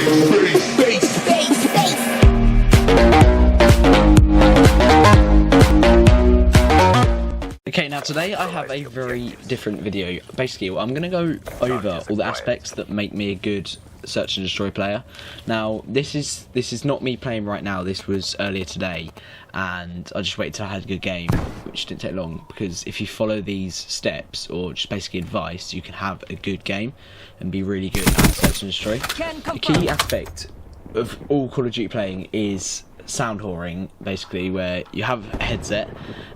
Okay, now today I have a very different video. Basically, I'm going to go over all the aspects that make me a good search and destroy player. Now, this is not me playing right now. This was earlier today, and I just waited till I had a good game, which didn't take long, because if you follow these steps, or just basically advice, you can have a good game and be really good at search and destroy. The key aspect of all Call of Duty playing is sound whoring, basically, where you have a headset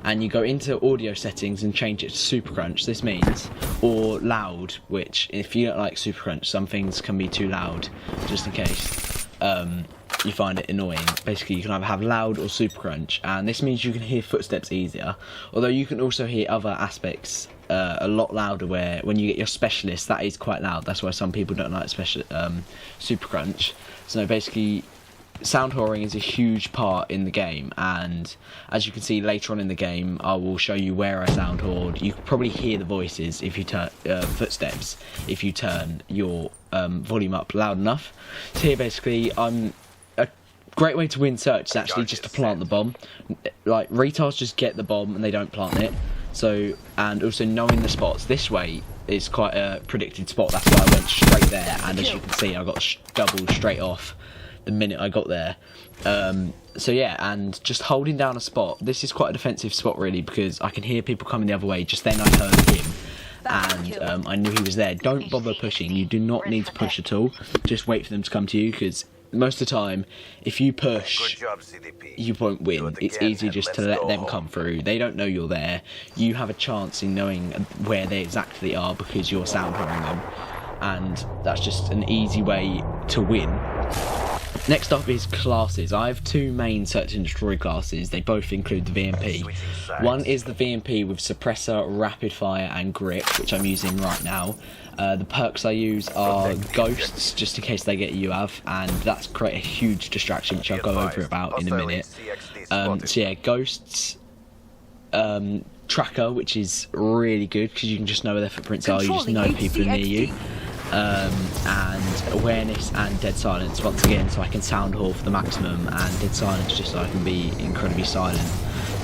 and you go into audio settings and change it to super crunch. This means, or loud, which if you don't like super crunch, some things can be too loud, just in case you find it annoying. Basically, you can either have loud or super crunch, and this means you can hear footsteps easier, although you can also hear other aspects a lot louder, where when you get your specialist, that is quite loud. That's why some people don't like super crunch. So basically, sound whoring is a huge part in the game, and as you can see later on in the game, I will show you where I sound whored. You can probably hear the voices if you turn footsteps if you turn your volume up loud enough. So here, basically, a great way to win search is actually just to plant the bomb. Like, retards just get the bomb and they don't plant it. So, and also knowing the spots this way is quite a predicted spot. That's why I went straight there, and as you can see, I got doubled straight off the minute I got there. So yeah, and just holding down a spot, this is quite a defensive spot really, because I can hear people coming the other way. Just then I heard him, and I knew he was there. Don't bother pushing. You do not need to push at all. Just wait for them to come to you, because most of the time, if you push, you won't win. It's easy just to let them come through. They don't know you're there. You have a chance in knowing where they exactly are because you're sound whoring them, and that's just an easy way to win. Next up is classes. I have two main search and destroy classes. They both include the VMP. One is the VMP with suppressor, rapid fire and grip, which I'm using right now. The perks I use are ghosts, just in case they get UAV, and that's create a huge distraction, which I'll go over about in a minute. So yeah, ghosts, tracker, which is really good because you can just know where their footprints are. You just know people are near you. And awareness and dead silence once again, so I can sound whore for the maximum, and dead silence just so I can be incredibly silent.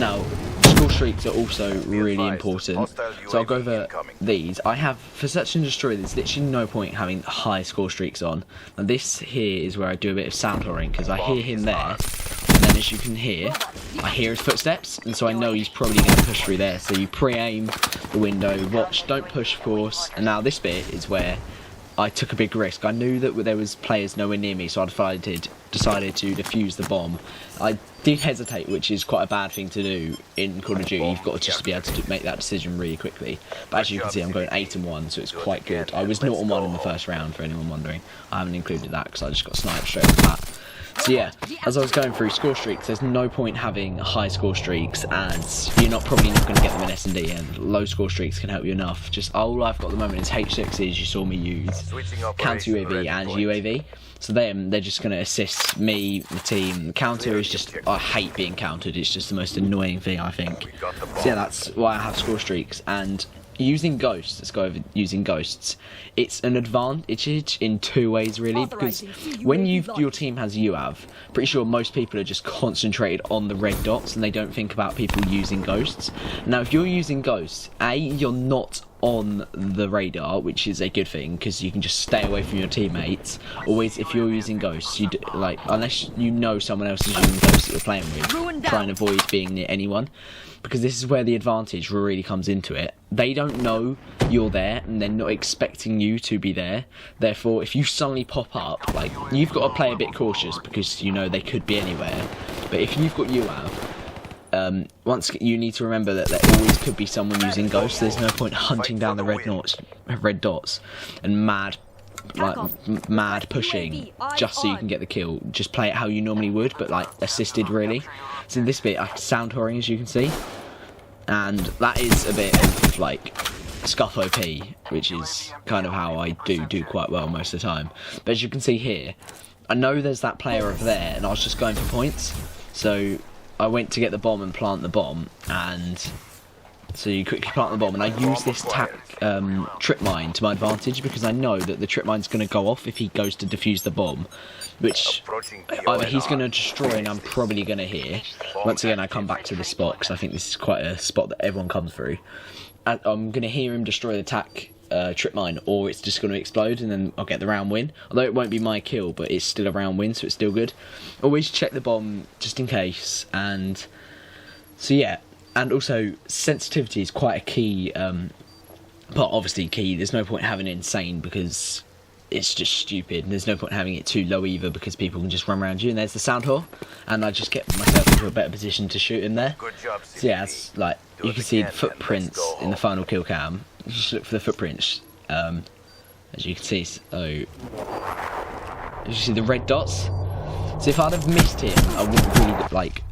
Now, score streaks are also really important, so I'll go over these. I have, for search and destroy, there's literally no point having high score streaks on. And this here is where I do a bit of sound whoring, because I hear him there, and then as you can hear, I hear his footsteps, and so I know he's probably going to push through there. So you pre-aim the window, watch, don't push of course, and now this bit is where I took a big risk. I knew that there was players nowhere near me, so I decided to defuse the bomb. I did hesitate, which is quite a bad thing to do in Call of Duty. You've got to just be able to make that decision really quickly. But as you can see, I'm going 8-1, so it's quite good. I was 0-1 in the first round, for anyone wondering. I haven't included that because I just got sniped straight off the bat. So yeah, as I was going through score streaks, there's no point having high score streaks, as you're probably not going to get them in S&D, and low score streaks can help you enough. Just all I've got at the moment is H6s, you saw me use, counter UAV and UAV. So they're just going to assist me, the team. Counter is just, I hate being countered, it's just the most annoying thing, I think. So yeah, that's why I have score streaks. And using ghosts, let's go over using ghosts. It's an advantage in two ways really, because when your team has UAV, pretty sure most people are just concentrated on the red dots and they don't think about people using ghosts. Now if you're using ghosts, you're not on the radar, which is a good thing because you can just stay away from your teammates. Always, if you're using ghosts, unless you know someone else is using ghosts that you're playing with, try and avoid being near anyone, because this is where the advantage really comes into it. They don't know you're there and they're not expecting you to be there. Therefore, if you suddenly pop up, you've got to play a bit cautious because you know they could be anywhere. But if you've got UAV, once you need to remember that there always could be someone using ghosts. There's no point hunting down the red dots and mad pushing just so you can get the kill. Just play it how you normally would, but assisted really. So in this bit, I sound whoring, as you can see, and that is a bit of scuff OP, which is kind of how I do quite well most of the time. But as you can see here, I know there's that player over there, and I was just going for points. So I went to get the bomb and plant the bomb, and So you quickly plant the bomb, and I use this trip mine to my advantage because I know that the trip mine's going to go off if he goes to defuse the bomb, which either he's going to destroy and I'm probably going to hear. Once again, I come back to this spot because I think this is quite a spot that everyone comes through. And I'm going to hear him destroy the trip mine, or it's just going to explode and then I'll get the round win. Although it won't be my kill, but it's still a round win, so it's still good. Always check the bomb just in case. And so yeah, and also sensitivity is quite a key but obviously key. There's no point having it insane because it's just stupid, and there's no point having it too low either because people can just run around you. And there's the sound hole, and I just get myself into a better position to shoot in there. So yeah, it's like you can see the footprints in the final kill cam. Just look for the footprints, as you can see. So as you see the red dots. So if I'd have missed him, I wouldn't really like.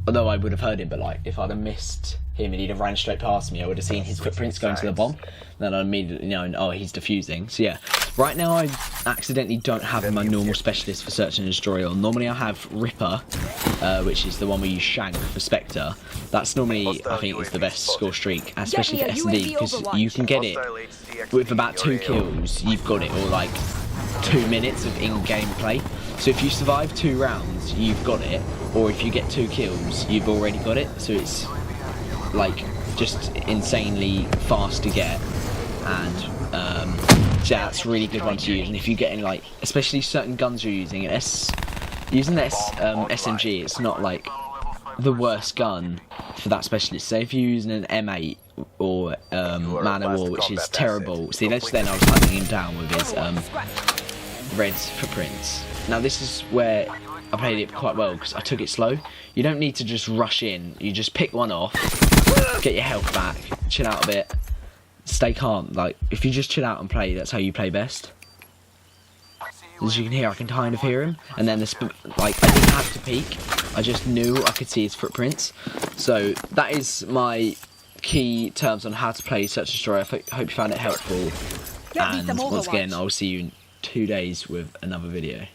Although I would have heard him, but like if I'd have missed him and he'd have ran straight past me, I would have seen his footprints going to the bomb. Then I'd immediately known, oh, he's defusing. So yeah, right now I accidentally don't have my normal specialist for search and destroy on. Normally I have Ripper, which is the one where you shank for Spectre. That's normally, I think, is the best score streak, especially for S&D, because you can get it with about 2 kills. You've got it, or like 2 minutes of in-game play. So if you survive 2 rounds, you've got it, or if you get 2 kills, you've already got it. So it's like just insanely fast to get, and yeah, that's a really good one to use. And if you get in, like, especially certain guns you're using, using the SMG, it's not like the worst gun for that specialist. So if you're using an M8 or Man of War, which is terrible. See, then I was hunting him down with his red footprints. Now this is where I played it quite well because I took it slow. You don't need to just rush in. You just pick one off, get your health back, chill out a bit, stay calm. Like, if you just chill out and play, that's how you play best. As you can hear, I can kind of hear him. And then like, I didn't have to peek. I just knew I could see his footprints. So that is my key terms on how to play Search and Destroy. I hope you found it helpful. And once again, I'll see you in 2 days with another video.